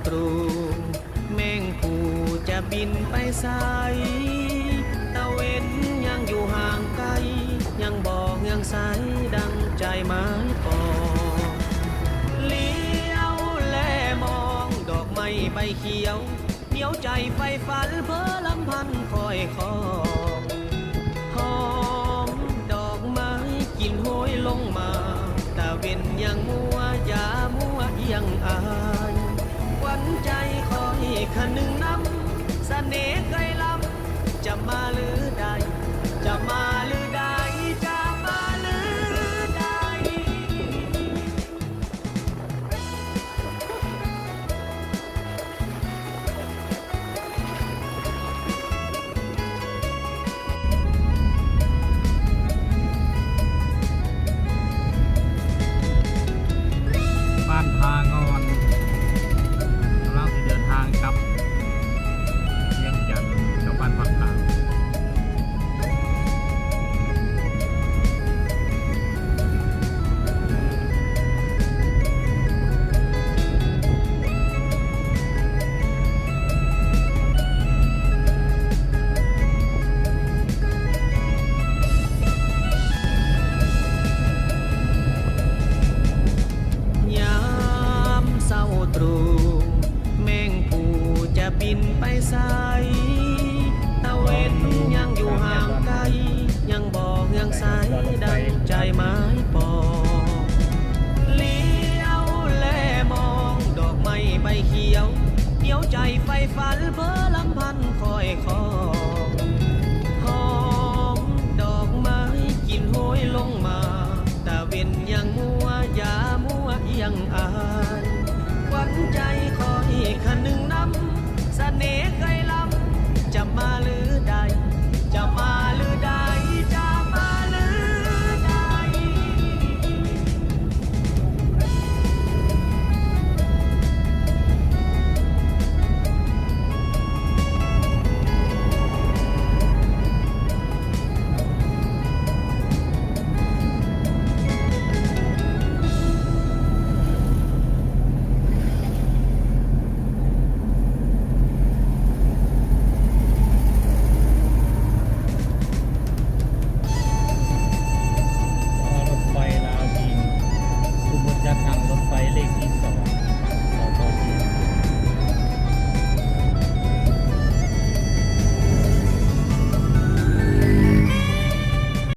ตรู่แมงผู้จะบินไปไสตะเว้นยังอยู่ห่างไกลยังบอกยังใสดังใจไม้ปอเลี้ยวแลมองดอกไม้ใบเขียวเหนียวใจไฟฝันเพ้อลำพันคอยคอหอมดอกไม้กลิ่นโหยลงมาตะเว้นยังมัวอย่ามัวยังอายหวันใจคอยคันหนึ่งน้ำเสน่ห์ไกลลำจะมาหรือใดจะมาหรือใดจะมาหรือใดบ้านพางอนกำลังจะเดินทางกลับเวียงจันทน์กับบ้านพักขาวตรู่แมงผู้จะบินไปไสตะเว้นยังอยู่ห่างไกลยังบอกยังใสดังใจไม้ปอเลี้ยวแลมองดอกไม้ใบเขียวเหนียวใจไฟฝันเพ้อ